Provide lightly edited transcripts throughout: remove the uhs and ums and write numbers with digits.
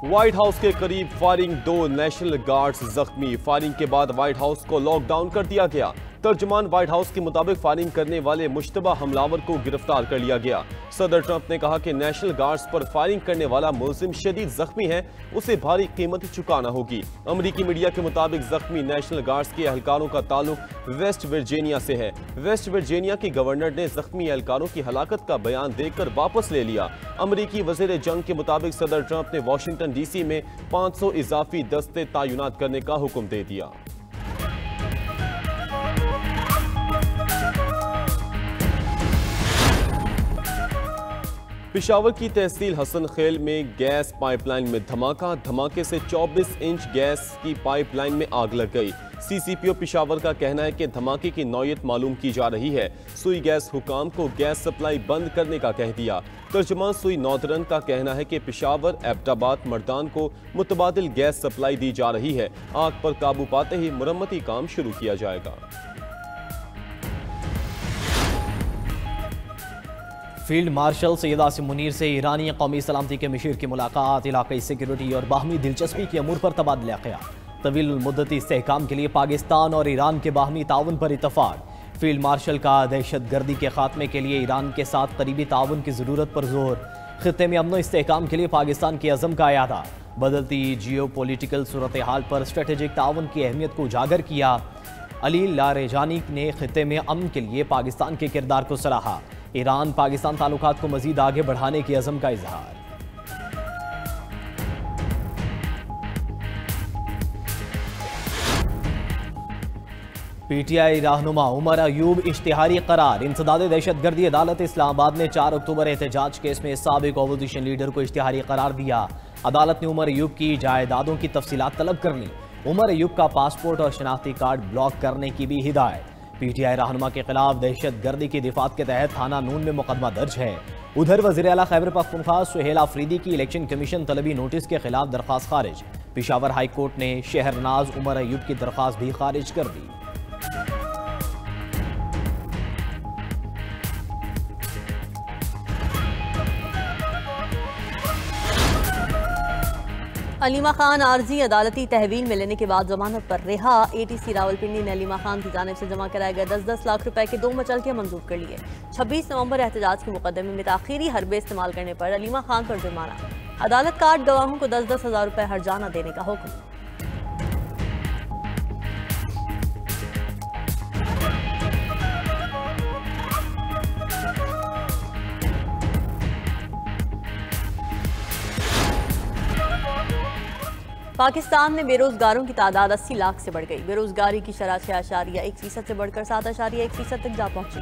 White house के करीब firing, 2 national guards जख्मी। फायरिंग के बाद व्हाइट हाउस को लॉकडाउन कर दिया गया। तर्जुमान व्हाइट हाउस के मुताबिक फायरिंग करने वाले मुश्तबा हमलावर को गिरफ्तार कर लिया गया। सदर ट्रंप ने कहा कि नेशनल गार्ड्स पर फायरिंग करने वाला मुलजिम शदीद जख्मी है, उसे भारी कीमत चुकाना होगी। अमरीकी मीडिया के मुताबिक जख्मी नेशनल गार्ड्स के एहलकारों का ताल्लुक वेस्ट वर्जीनिया से है। वेस्ट वर्जीनिया की गवर्नर ने जख्मी एहलकारों की हलाकत का बयान देकर वापस ले लिया। अमरीकी वज़ीर जंग के मुताबिक सदर ट्रंप ने वाशिंगटन डीसी में 500 इजाफी दस्ते तैनात करने का हुक्म दे दिया। पिशावर की तहसील हसन खेल में गैस पाइपलाइन में धमाके से 24 इंच गैस की पाइपलाइन में आग लग गई। सीसीपीओ पिशावर का कहना है कि धमाके की नौयत मालूम की जा रही है। सुई गैस हुकाम को गैस सप्लाई बंद करने का कह दिया। तर्जुमान सुई नौदरन का कहना है कि पिशावर, एबटाबाद, मर्दान को मुतबादिल गैस सप्लाई दी जा रही है। आग पर काबू पाते ही मुरम्मती काम शुरू किया जाएगा। फील्ड मार्शल सैयद आसिम मुनीर से ईरानी कौमी सलामती के मशीर की मुलाकात, इलाक़ाई सिक्योरिटी और बाहमी दिलचस्पी के अमूर पर तबादला ख्याल। तवील मुद्दती इस्तेहकाम के लिए पाकिस्तान और ईरान के बाहमी ताउन पर इत्तफाक। फील्ड मार्शल का दहशत गर्दी के खात्मे के लिए ईरान के साथ करीबी ताउन की ज़रूरत पर जोर। खित्ते में अमन इस्तेहकाम के लिए पाकिस्तान के अज़म का यादा। बदलती जियो पोलिटिकल सूरत हाल पर स्ट्रेटेजिक ताउन की अहमियत को उजागर किया। अली लारेजानी ने खित्ते में अमन के लिए पाकिस्तान के किरदार को सराहा। ईरान पाकिस्तान ताल्लुकात को मजीद आगे बढ़ाने की अज़म का इजहार। पीटीआई रहनुमा उमर अयूब इश्तिहारी करार। इंसदाद दहशतगर्दी अदालत इस्लामाबाद ने 4 अक्टूबर एहतजाज केस में साबिक अपोजिशन लीडर को इश्तिहारी करार दिया। अदालत ने उमर अयूब की जायदादों की तफसीलात तलब कर ली। उमर अयूब का पासपोर्ट और शनाख्ती कार्ड ब्लॉक करने की भी हिदायत। पीटीआई रहनुमा के खिलाफ दहशतगर्दी की दिफात के तहत थाना नून में मुकदमा दर्ज है। उधर वज़ीर आला खैबर पख्तूनख्वा सुहेल आफरीदी की इलेक्शन कमीशन तलबी नोटिस के खिलाफ दरख्वास्त खारिज। पेशावर हाई कोर्ट ने शहरनाज उमर अयूब की दरख्वास्त भी खारिज कर दी। अलीमा खान आर्जी अदालती तहवील में लेने के बाद जमानत पर रिहा। एटीसी रावलपिंडी ने अलीमा खान की जानिब से जमा कराए गए 10-10 लाख रुपए के 2 मचलके मंजूर कर लिए। 26 नवंबर एहतजाज के मुकदमे में ताखीरी हरबे इस्तेमाल करने पर अलीमा खान पर जुर्माना। अदालत का 8 गवाहों को 10-10 हज़ार रुपए हर्जाना देने का हुक्म। पाकिस्तान में बेरोजगारों की तादाद 80 लाख से बढ़ गई। बेरोजगारी की शरह 6.1% से बढ़कर 7.1% तक जा पहुंची।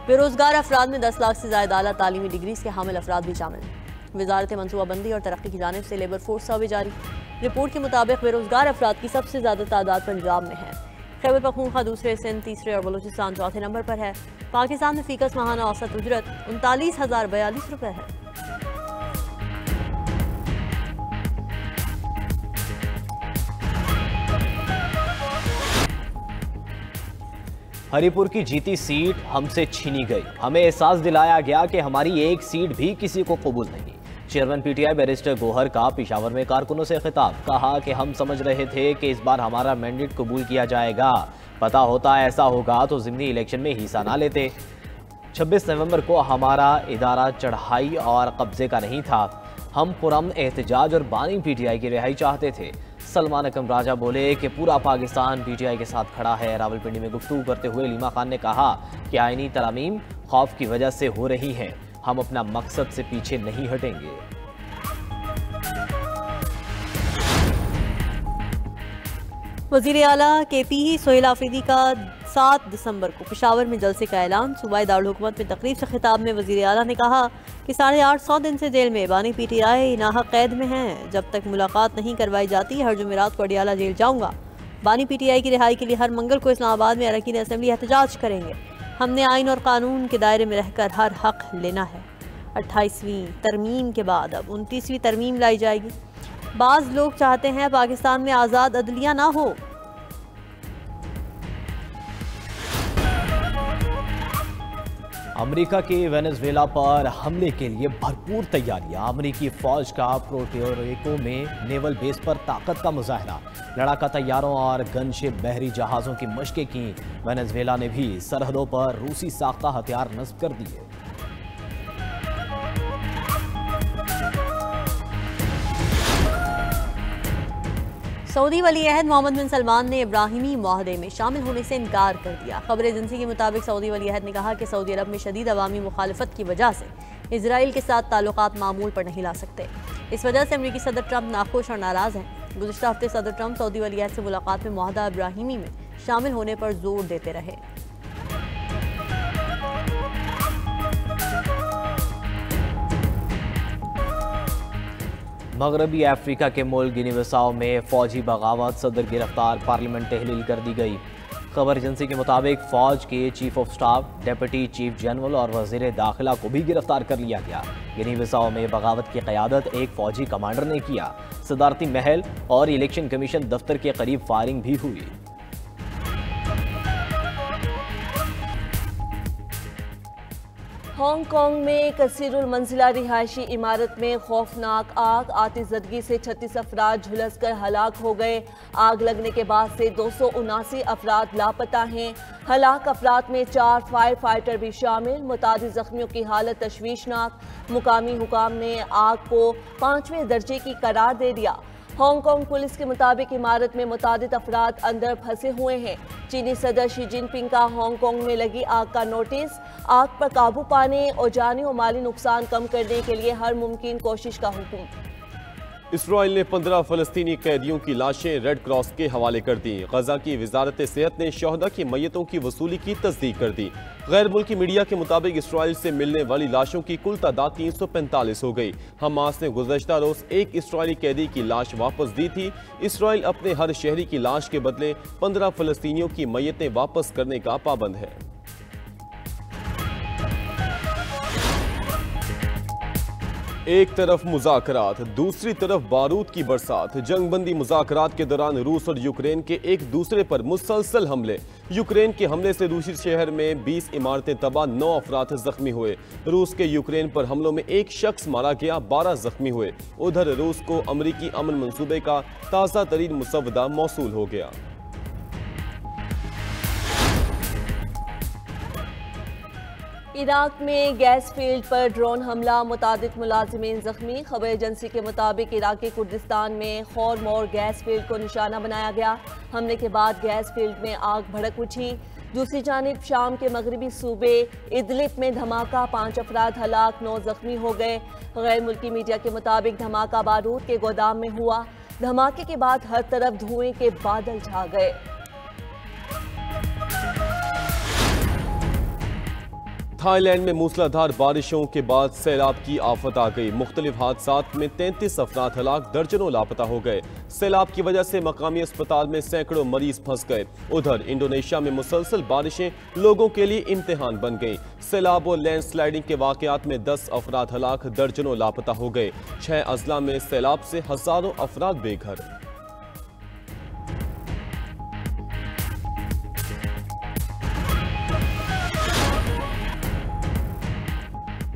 बेरोजगार अफराद में 10 लाख से ज्यादा आला तालीमी डिग्रीज के हामिल अफराद भी शामिल हैं। वजारत मनसूबाबंदी और तरक्की की जानिब से लेबर फोर्स सर्वे जारी। रिपोर्ट के मुताबिक बेरोजगार अफराद की सबसे ज्यादा तादाद पंजाब में है। खैबर पख्तूनख्वा दूसरे, सिंध तीसरे और बलूचिस्तान चौथे नंबर पर है। पाकिस्तान में फीकस माहाना औसत उजरत 39,042 रुपये है। हरिपुर की जीती सीट हमसे छीनी गई। हमें एहसास दिलाया गया कि हमारी एक सीट भी किसी को कबूल नहीं। चेयरमैन पीटीआई बैरिस्टर गोहर का पेशावर में कारकुनों से खिताब। कहा कि हम समझ रहे थे कि इस बार हमारा मैंडेट कबूल किया जाएगा। पता होता ऐसा होगा तो ज़िमनी इलेक्शन में हिस्सा ना लेते। 26 नवंबर को हमारा इदारा चढ़ाई और कब्जे का नहीं था। हम पुरअमन एहतजाज और बानी पीटीआई की रिहाई चाहते थे। सलमान अकरम राजा बोले कि पूरा पाकिस्तान पीटीआई के साथ खड़ा है। रावलपिंडी में गुफ्तगू करते हुए अलीमा खान ने कहा कि आईनी तरामीम खौफ की वजह से हो रही हैं। हम अपना मकसद से पीछे नहीं हटेंगे। वज़ीर आला KP सुहेल आफरीदी का 7 दिसंबर को पेशावर में जलसे का ऐलान। सूबाई दारुल हुकूमत में तकरीब से खिताब में वज़ीर आला ने कहा कि 850 दिन से जेल में बानी पीटीआई नाहक कैद में हैं। जब तक मुलाकात नहीं करवाई जाती हर जुमेरात को अडियाला जेल जाऊंगा। बानी पीटीआई की रिहाई के लिए हर मंगल को इस्लामाबाद में अरकान असेंबली एहतजाज करेंगे। हमने आइन और कानून के दायरे में रहकर हर हक लेना है। 28वीं तरमीम के बाद अब 29वीं तरमीम लाई जाएगी। बाज़ लोग चाहते हैं पाकिस्तान में आज़ाद अदलिया ना हो। अमेरिका की वेनेजुएला पर हमले के लिए भरपूर तैयारियां। अमेरिकी फौज का प्रोटोरिको में नेवल बेस पर ताकत का मुजाहरा। लड़ाका तैयारों और गनशिप बहरी जहाजों की मशकें की। वेनेजुएला ने भी सरहदों पर रूसी साख्ता हथियार नस्ब कर दिए। सऊदी वली अहद मोहम्मद बिन सलमान ने इब्राहिमी मुआहदे में शामिल होने से इनकार कर दिया। खबर एजेंसी के मुताबिक सऊदी वली अहद ने कहा कि सऊदी अरब में शदीद अवामी मुखालफत की वजह से इजराइल के साथ ताल्लुकात मामूल पर नहीं ला सकते। इस वजह से अमेरिकी सदर ट्रंप नाखुश और नाराज हैं। गुज़िश्ता हफ्ते सदर ट्रंप सऊदी वली अहद से मुलाकात में मुआहदा इब्राहिमी में शामिल होने पर जोर देते रहे। मगरबी अफ्रीका के मुल्क गिनी बिसाओ में फौजी बगावत, सदर गिरफ्तार, पार्लियामेंट तहलील कर दी गई। खबर एजेंसी के मुताबिक फौज के chief of staff, deputy chief general और वजीर दाखिला को भी गिरफ्तार कर लिया गया। गिनी बिसाओ में बगावत की क़यादत एक फौजी कमांडर ने किया। सदारती महल और इलेक्शन कमीशन दफ्तर के करीब फायरिंग भी हुई। हांगकांग में कसीरुल मंजिला रिहायशी इमारत में खौफनाक आग, आतिशज़दगी से 36 अफराद झुलसकर हलाक हो गए। आग लगने के बाद से 279 अफराद लापता हैं। हलाक अफराद में 4 फायर फाइटर भी शामिल। मुतादिद जख्मियों की हालत तशवीशनाक। मुकामी हुकाम ने आग को 5वें दर्जे की करार दे दिया। हांगकांग पुलिस के मुताबिक इमारत में मुतादिद अफराद अंदर फंसे हुए हैं। चीनी सदर शी जिनपिंग का हांगकांग में लगी आग का नोटिस। आग पर काबू पाने और जानी और माली नुकसान कम करने के लिए हर मुमकिन कोशिश का हुक्म। इसराइल ने 15 फलस्तीनी कैदियों की लाशें रेड क्रॉस के हवाले कर दी। गजा की वजारत सेहत ने शहदा की मैयतों की वसूली की तस्दीक कर दी। गैर मुल्की मीडिया के मुताबिक इसराइल से मिलने वाली लाशों की कुल तादाद 345 हो गई। हमास ने गुज़श्ता रोज एक इसराइली कैदी की लाश वापस दी थी। इसराइल अपने हर शहरी की लाश के बदले 15 फलस्तीनियों की मैयतें वापस करने का पाबंद है। एक तरफ मुज़ाकरात, दूसरी तरफ बारूद की बरसात। जंगबंदी मुज़ाकरात के दौरान रूस और यूक्रेन के एक दूसरे पर मुसलसल हमले। यूक्रेन के हमले से रूसी शहर में 20 इमारतें तबाह, 9 अफराद जख्मी हुए। रूस के यूक्रेन पर हमलों में एक शख्स मारा गया, 12 जख्मी हुए। उधर रूस को अमरीकी अमन मंसूबे का ताज़ा तरीन मुसवदा मौसूल हो गया। इराक में गैस फील्ड पर ड्रोन हमला, मुतादिद मुलाजिमीन जख्मी। खबर एजेंसी के मुताबिक इराकी कुर्दिस्तान में खौरमोर गैस फील्ड को निशाना बनाया गया। हमले के बाद गैस फील्ड में आग भड़क उठी। दूसरी जानिब शाम के मगरबी सूबे इदलिब में धमाका, 5 अफराद हलाक, 9 जख्मी हो गए। गैर मुल्की मीडिया के मुताबिक धमाका बारूद के गोदाम में हुआ। धमाके के बाद हर तरफ धुएं के बादल छा गए। थाईलैंड में मूसलाधार बारिशों के बाद सैलाब की आफत आ गई। मुख्तलिफ हादसात में 33 अफराद हलाक, दर्जनों लापता हो गए। सैलाब की वजह से मकामी अस्पताल में सैकड़ों मरीज फंस गए। उधर इंडोनेशिया में मुसलसल बारिशें लोगों के लिए इम्तिहान बन गईं। सैलाब और लैंडस्लाइडिंग के वाकयात में 10 अफराद हलाक, दर्जनों लापता हो गए। 6 अजला में सैलाब से हजारों अफराद बेघर।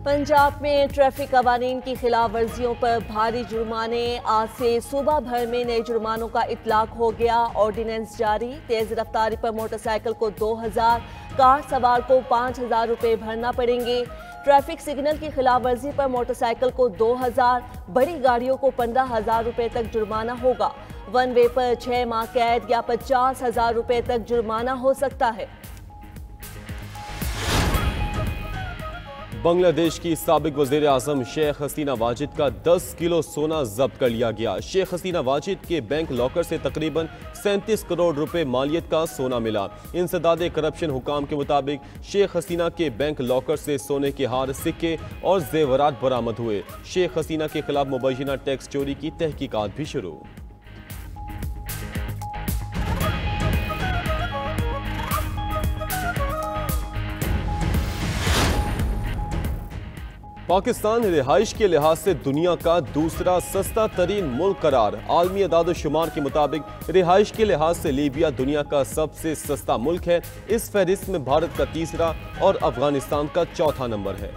पंजाब में ट्रैफिक कवानीन की खिलाफ वर्जियों पर भारी जुर्माने। आज से सूबा भर में नए जुर्मानों का इतलाक हो गया। ऑर्डिनेंस जारी। तेज रफ्तारी पर मोटरसाइकिल को 2000, कार सवार को 5000 रुपये भरना पड़ेंगे। ट्रैफिक सिग्नल की खिलाफ वर्जी पर मोटरसाइकिल को 2000, बड़ी गाड़ियों को 15,000 रुपये तक जुर्माना होगा। वन वे पर 6 माह कैद या 50,000 रुपये तक जुर्माना हो सकता है। बांग्लादेश की साबिक वज़ीर आज़म शेख हसीना वाजिद का 10 किलो सोना जब्त कर लिया गया। शेख हसीना वाजिद के बैंक लॉकर से तकरीबन 37 करोड़ रुपए मालियत का सोना मिला। इंसदाद करप्शन हुकाम के मुताबिक शेख हसीना के बैंक लॉकर से सोने के हार, सिक्के और जेवरात बरामद हुए। शेख हसीना के खिलाफ मुबैना टैक्स चोरी की तहकीकात भी शुरू। पाकिस्तान रिहाइश के लिहाज से दुनिया का दूसरा सस्ता तरीन मुल्क करार। आलमी अदाद-ओ-शुमार के मुताबिक रिहाइश के लिहाज से लीबिया दुनिया का सबसे सस्ता मुल्क है। इस फहरिस्त में भारत का तीसरा और अफगानिस्तान का चौथा नंबर है।